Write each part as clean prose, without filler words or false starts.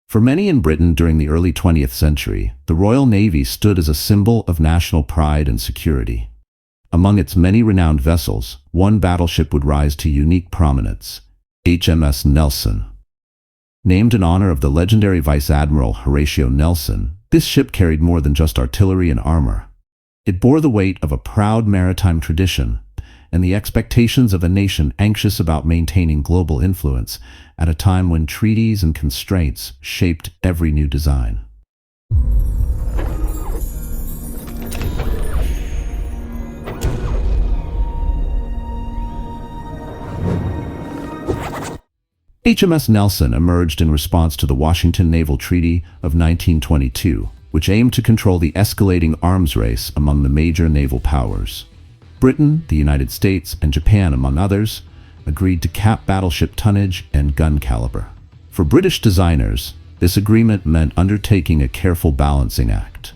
For many in Britain during the early 20th century, the Royal Navy stood as a symbol of national pride and security. Among its many renowned vessels, one battleship would rise to unique prominence: HMS Nelson. Named in honor of the legendary Vice Admiral Horatio Nelson, this ship carried more than just artillery and armor. It bore the weight of a proud maritime tradition and the expectations of a nation anxious about maintaining global influence at a time when treaties and constraints shaped every new design. HMS Nelson emerged in response to the Washington Naval Treaty of 1922, which aimed to control the escalating arms race among the major naval powers. Britain, the United States, and Japan, among others, agreed to cap battleship tonnage and gun caliber. For British designers, this agreement meant undertaking a careful balancing act.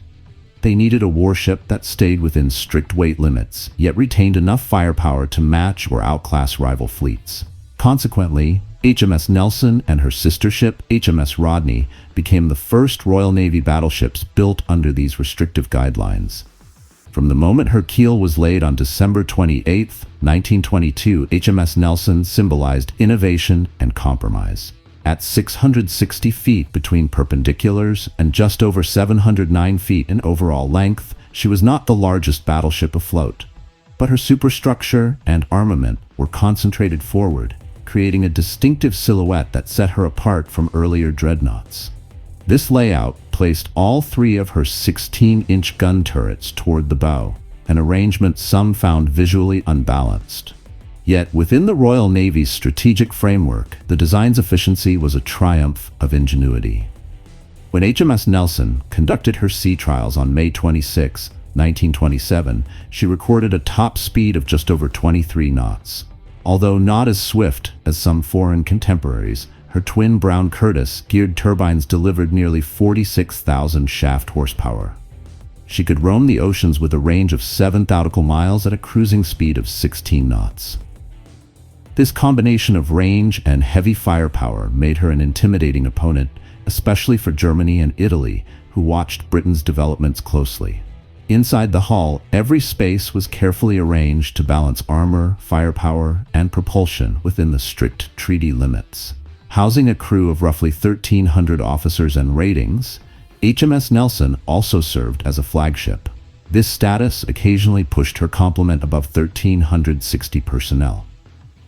They needed a warship that stayed within strict weight limits, yet retained enough firepower to match or outclass rival fleets. Consequently, HMS Nelson and her sister ship, HMS Rodney, became the first Royal Navy battleships built under these restrictive guidelines. From the moment her keel was laid on December 28, 1922, HMS Nelson symbolized innovation and compromise. At 660 feet between perpendiculars and just over 709 feet in overall length, she was not the largest battleship afloat, but her superstructure and armament were concentrated forward, creating a distinctive silhouette that set her apart from earlier dreadnoughts. This layout placed all three of her 16-inch gun turrets toward the bow, an arrangement some found visually unbalanced. Yet, within the Royal Navy's strategic framework, the design's efficiency was a triumph of ingenuity. When HMS Nelson conducted her sea trials on May 26, 1927, she recorded a top speed of just over 23 knots. Although not as swift as some foreign contemporaries, her twin Brown Curtis geared turbines delivered nearly 46,000 shaft horsepower. She could roam the oceans with a range of 7 nautical miles at a cruising speed of 16 knots. This combination of range and heavy firepower made her an intimidating opponent, especially for Germany and Italy, who watched Britain's developments closely. Inside the hull, every space was carefully arranged to balance armor, firepower, and propulsion within the strict treaty limits. Housing a crew of roughly 1,300 officers and ratings, HMS Nelson also served as a flagship. This status occasionally pushed her complement above 1,360 personnel.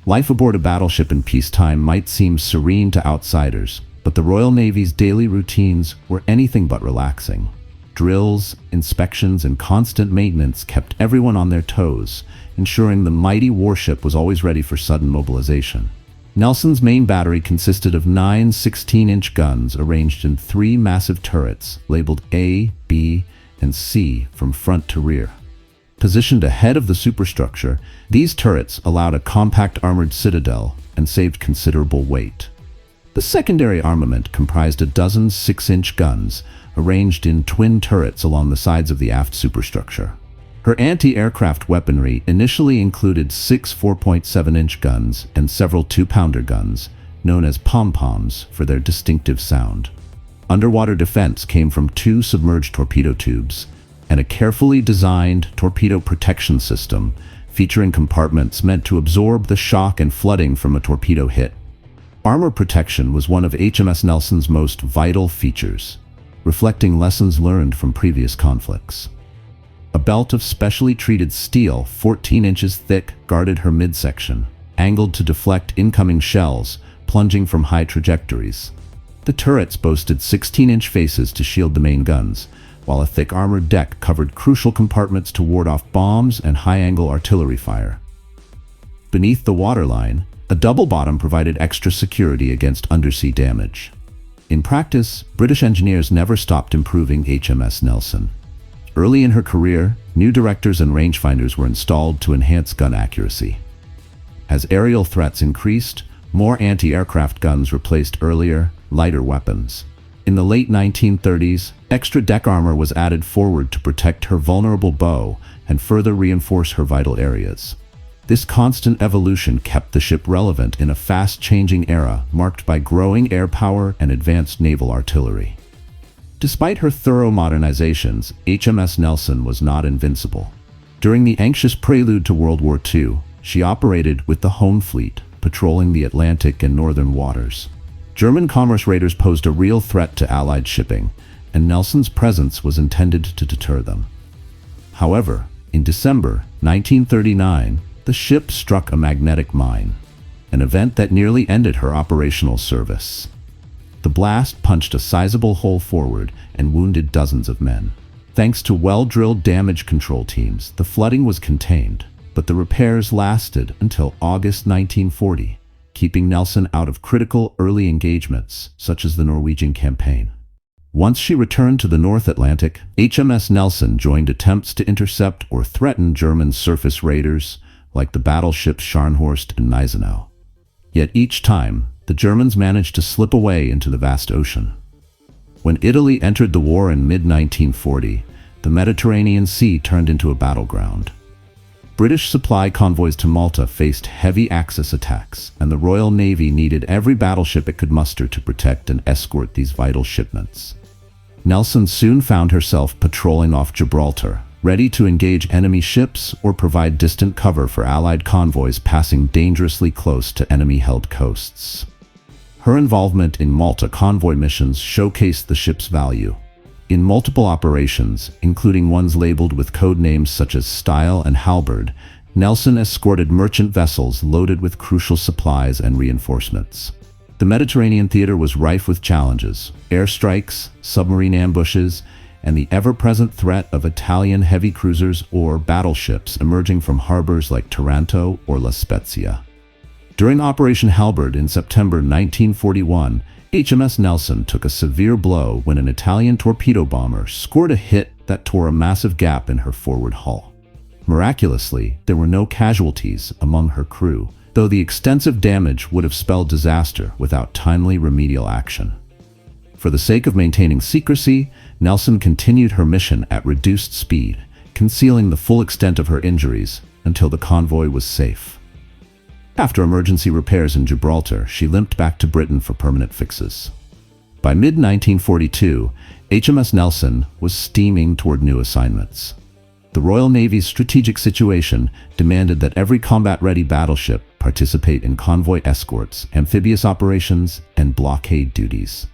Life aboard a battleship in peacetime might seem serene to outsiders, but the Royal Navy's daily routines were anything but relaxing. Drills, inspections, and constant maintenance kept everyone on their toes, ensuring the mighty warship was always ready for sudden mobilization. Nelson's main battery consisted of 9 16-inch guns arranged in 3 massive turrets labeled A, B, and C from front to rear. Positioned ahead of the superstructure, these turrets allowed a compact armored citadel and saved considerable weight. The secondary armament comprised a dozen 6-inch guns, arranged in twin turrets along the sides of the aft superstructure. Her anti-aircraft weaponry initially included 6 4.7-inch guns and several 2-pounder guns, known as pom-poms for their distinctive sound. Underwater defense came from 2 submerged torpedo tubes and a carefully designed torpedo protection system featuring compartments meant to absorb the shock and flooding from a torpedo hit. Armor protection was one of HMS Nelson's most vital features, reflecting lessons learned from previous conflicts. A belt of specially treated steel, 14 inches thick, guarded her midsection, angled to deflect incoming shells, plunging from high trajectories. The turrets boasted 16-inch faces to shield the main guns, while a thick armored deck covered crucial compartments to ward off bombs and high-angle artillery fire. Beneath the waterline, a double bottom provided extra security against undersea damage. In practice, British engineers never stopped improving HMS Nelson. Early in her career, new directors and rangefinders were installed to enhance gun accuracy. As aerial threats increased, more anti-aircraft guns replaced earlier, lighter weapons. In the late 1930s, extra deck armor was added forward to protect her vulnerable bow and further reinforce her vital areas. This constant evolution kept the ship relevant in a fast-changing era marked by growing air power and advanced naval artillery. Despite her thorough modernizations, HMS Nelson was not invincible. During the anxious prelude to World War II, she operated with the Home Fleet, patrolling the Atlantic and northern waters. German commerce raiders posed a real threat to Allied shipping, and Nelson's presence was intended to deter them. However, in December 1939, the ship struck a magnetic mine, an event that nearly ended her operational service. The blast punched a sizable hole forward and wounded dozens of men. Thanks to well-drilled damage control teams, the flooding was contained, but the repairs lasted until August 1940, keeping Nelson out of critical early engagements, such as the Norwegian campaign. Once she returned to the North Atlantic, HMS Nelson joined attempts to intercept or threaten German surface raiders, like the battleships Scharnhorst and Gneisenau. Yet each time, the Germans managed to slip away into the vast ocean. When Italy entered the war in mid-1940, the Mediterranean Sea turned into a battleground. British supply convoys to Malta faced heavy Axis attacks, and the Royal Navy needed every battleship it could muster to protect and escort these vital shipments. Nelson soon found herself patrolling off Gibraltar, ready to engage enemy ships or provide distant cover for Allied convoys passing dangerously close to enemy-held coasts. Her involvement in Malta convoy missions showcased the ship's value. In multiple operations, including ones labeled with code names such as Style and Halberd, Nelson escorted merchant vessels loaded with crucial supplies and reinforcements. The Mediterranean theater was rife with challenges: airstrikes, submarine ambushes, and the ever-present threat of Italian heavy cruisers or battleships emerging from harbors like Taranto or La Spezia. During Operation Halberd in September 1941, HMS Nelson took a severe blow when an Italian torpedo bomber scored a hit that tore a massive gap in her forward hull. Miraculously, there were no casualties among her crew, though the extensive damage would have spelled disaster without timely remedial action. For the sake of maintaining secrecy, Nelson continued her mission at reduced speed, concealing the full extent of her injuries until the convoy was safe. After emergency repairs in Gibraltar, she limped back to Britain for permanent fixes. By mid-1942, HMS Nelson was steaming toward new assignments. The Royal Navy's strategic situation demanded that every combat-ready battleship participate in convoy escorts, amphibious operations, and blockade duties.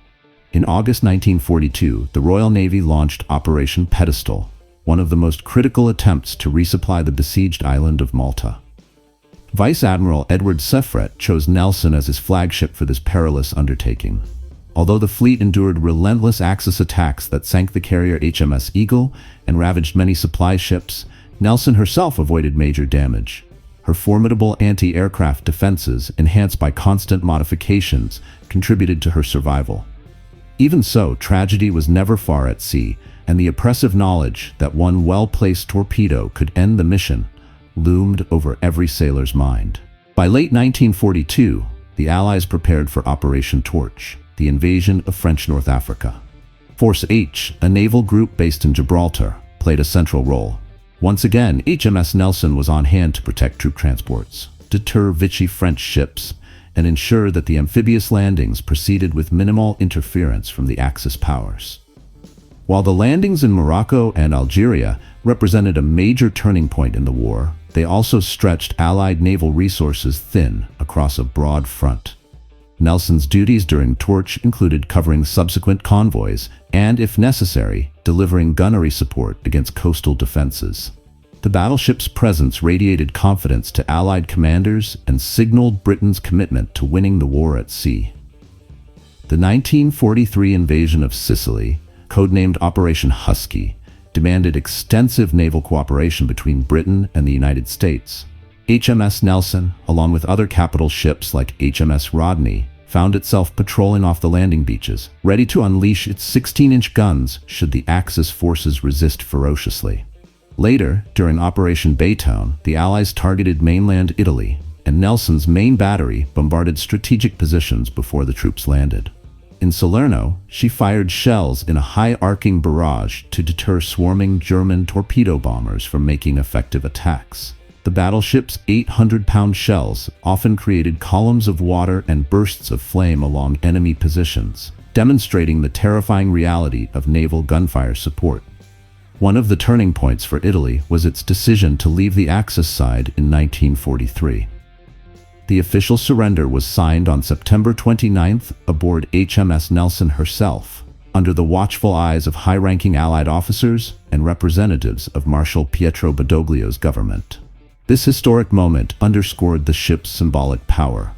In August 1942, the Royal Navy launched Operation Pedestal, one of the most critical attempts to resupply the besieged island of Malta. Vice Admiral Edward Seffret chose Nelson as his flagship for this perilous undertaking. Although the fleet endured relentless Axis attacks that sank the carrier HMS Eagle and ravaged many supply ships, Nelson herself avoided major damage. Her formidable anti-aircraft defenses, enhanced by constant modifications, contributed to her survival. Even so, tragedy was never far at sea, and the oppressive knowledge that one well-placed torpedo could end the mission loomed over every sailor's mind. By late 1942, the Allies prepared for Operation Torch, the invasion of French North Africa. Force H, a naval group based in Gibraltar, played a central role. Once again, HMS Nelson was on hand to protect troop transports, deter Vichy French ships, and ensure that the amphibious landings proceeded with minimal interference from the Axis powers. While the landings in Morocco and Algeria represented a major turning point in the war, they also stretched Allied naval resources thin across a broad front. Nelson's duties during Torch included covering subsequent convoys and, if necessary, delivering gunnery support against coastal defenses. The battleship's presence radiated confidence to Allied commanders and signaled Britain's commitment to winning the war at sea. The 1943 invasion of Sicily, codenamed Operation Husky, demanded extensive naval cooperation between Britain and the United States. HMS Nelson, along with other capital ships like HMS Rodney, found itself patrolling off the landing beaches, ready to unleash its 16-inch guns should the Axis forces resist ferociously. Later, during Operation Baytown, the Allies targeted mainland Italy, and Nelson's main battery bombarded strategic positions before the troops landed. In Salerno, she fired shells in a high-arcing barrage to deter swarming German torpedo bombers from making effective attacks. The battleship's 800-pound shells often created columns of water and bursts of flame along enemy positions, demonstrating the terrifying reality of naval gunfire support. One of the turning points for Italy was its decision to leave the Axis side in 1943. The official surrender was signed on September 29th aboard HMS Nelson herself, under the watchful eyes of high-ranking Allied officers and representatives of Marshal Pietro Badoglio's government. This historic moment underscored the ship's symbolic power.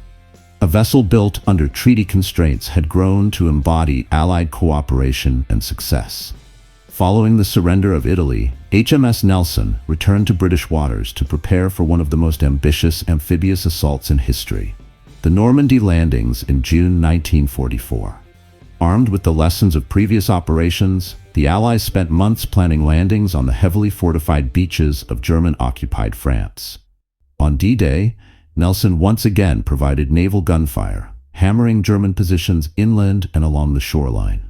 A vessel built under treaty constraints had grown to embody Allied cooperation and success. Following the surrender of Italy, HMS Nelson returned to British waters to prepare for one of the most ambitious amphibious assaults in history, the Normandy landings in June 1944. Armed with the lessons of previous operations, the Allies spent months planning landings on the heavily fortified beaches of German-occupied France. On D-Day, Nelson once again provided naval gunfire, hammering German positions inland and along the shoreline.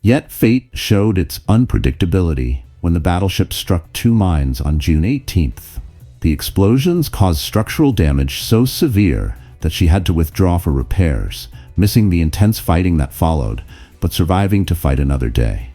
Yet fate showed its unpredictability when the battleship struck two mines on June 18th. The explosions caused structural damage so severe that she had to withdraw for repairs, missing the intense fighting that followed, but surviving to fight another day.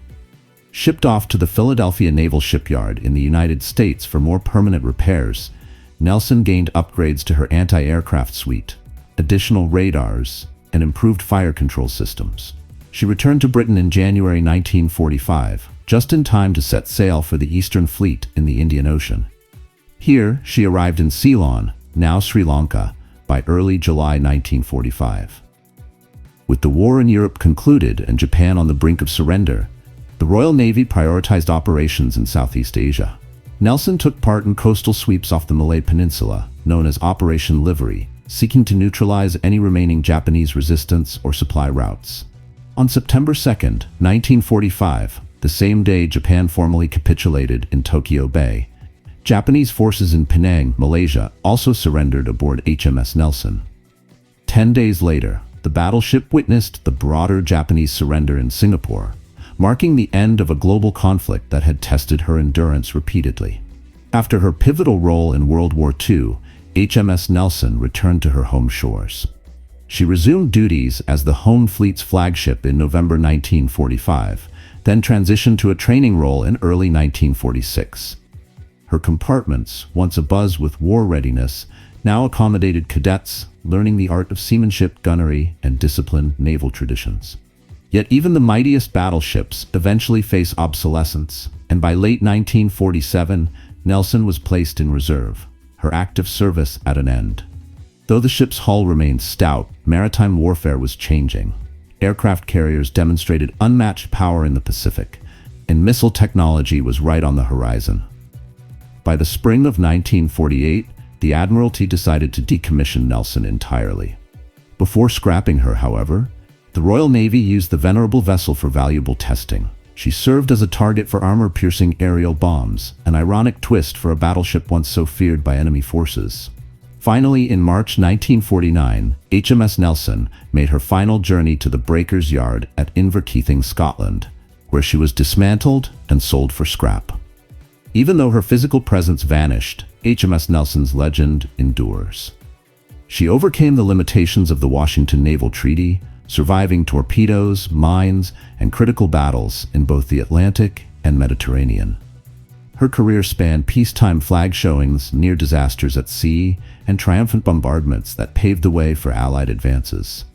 Shipped off to the Philadelphia Naval Shipyard in the United States for more permanent repairs, Nelson gained upgrades to her anti-aircraft suite, additional radars, and improved fire control systems. She returned to Britain in January 1945, just in time to set sail for the Eastern Fleet in the Indian Ocean. Here, she arrived in Ceylon, now Sri Lanka, by early July 1945. With the war in Europe concluded and Japan on the brink of surrender, the Royal Navy prioritized operations in Southeast Asia. Nelson took part in coastal sweeps off the Malay Peninsula, known as Operation Livery, seeking to neutralize any remaining Japanese resistance or supply routes. On September 2, 1945, the same day Japan formally capitulated in Tokyo Bay, Japanese forces in Penang, Malaysia, also surrendered aboard HMS Nelson. 10 days later, the battleship witnessed the broader Japanese surrender in Singapore, marking the end of a global conflict that had tested her endurance repeatedly. After her pivotal role in World War II, HMS Nelson returned to her home shores. She resumed duties as the Home Fleet's flagship in November 1945, then transitioned to a training role in early 1946. Her compartments, once abuzz with war readiness, now accommodated cadets learning the art of seamanship, gunnery, and disciplined naval traditions. Yet even the mightiest battleships eventually face obsolescence, and by late 1947, Nelson was placed in reserve, her active service at an end. Though the ship's hull remained stout, maritime warfare was changing. Aircraft carriers demonstrated unmatched power in the Pacific, and missile technology was right on the horizon. By the spring of 1948, the Admiralty decided to decommission Nelson entirely. Before scrapping her, however, the Royal Navy used the venerable vessel for valuable testing. She served as a target for armor-piercing aerial bombs, an ironic twist for a battleship once so feared by enemy forces. Finally, in March 1949, HMS Nelson made her final journey to the breaker's yard at Inverkeithing, Scotland, where she was dismantled and sold for scrap. Even though her physical presence vanished, HMS Nelson's legend endures. She overcame the limitations of the Washington Naval Treaty, surviving torpedoes, mines, and critical battles in both the Atlantic and Mediterranean. Her career spanned peacetime flag showings, near disasters at sea, and triumphant bombardments that paved the way for Allied advances.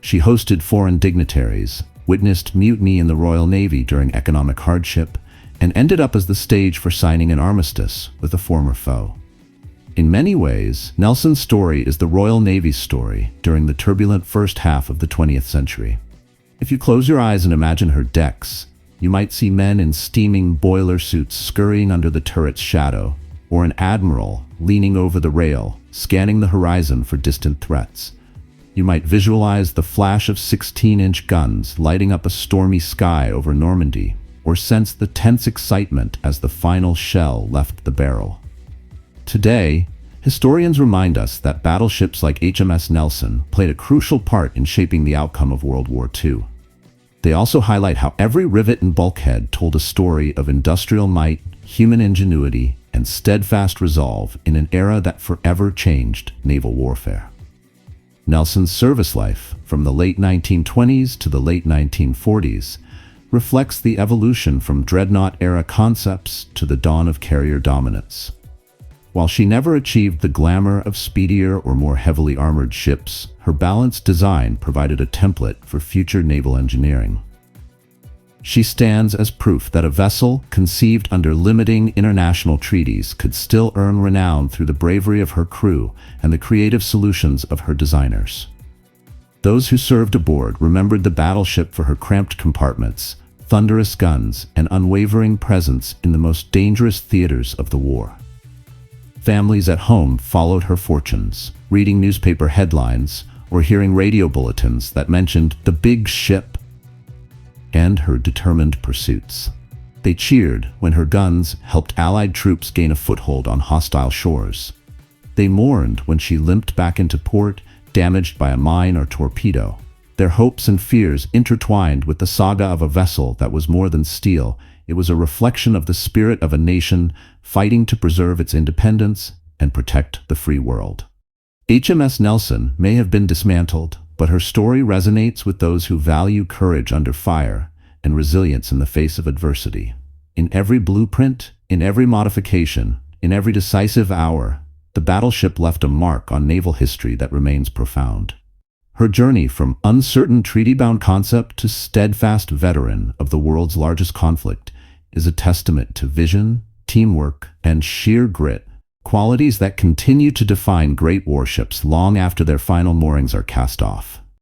She hosted foreign dignitaries, witnessed mutiny in the Royal Navy during economic hardship, and ended up as the stage for signing an armistice with a former foe. In many ways, Nelson's story is the Royal Navy's story during the turbulent first half of the 20th century. If you close your eyes and imagine her decks, you might see men in steaming boiler suits scurrying under the turret's shadow, or an admiral leaning over the rail, scanning the horizon for distant threats. You might visualize the flash of 16-inch guns lighting up a stormy sky over Normandy, or sense the tense excitement as the final shell left the barrel. Today, historians remind us that battleships like HMS Nelson played a crucial part in shaping the outcome of World War II. They also highlight how every rivet and bulkhead told a story of industrial might, human ingenuity, and steadfast resolve in an era that forever changed naval warfare. Nelson's service life, from the late 1920s to the late 1940s, reflects the evolution from dreadnought-era concepts to the dawn of carrier dominance. While she never achieved the glamour of speedier or more heavily armored ships, her balanced design provided a template for future naval engineering. She stands as proof that a vessel conceived under limiting international treaties could still earn renown through the bravery of her crew and the creative solutions of her designers. Those who served aboard remembered the Battleship for her cramped compartments, thunderous guns, and unwavering presence in the most dangerous theaters of the war. Families at home followed her fortunes, reading newspaper headlines or hearing radio bulletins that mentioned the big ship and her determined pursuits. They cheered when her guns helped Allied troops gain a foothold on hostile shores. They mourned when she limped back into port, damaged by a mine or torpedo. Their hopes and fears intertwined with the saga of a vessel that was more than steel. It was a reflection of the spirit of a nation fighting to preserve its independence and protect the free world. HMS Nelson may have been dismantled, but her story resonates with those who value courage under fire and resilience in the face of adversity. In every blueprint, in every modification, in every decisive hour, the battleship left a mark on naval history that remains profound. Her journey from uncertain treaty-bound concept to steadfast veteran of the world's largest conflict is a testament to vision, teamwork, and sheer grit, qualities that continue to define great warships long after their final moorings are cast off.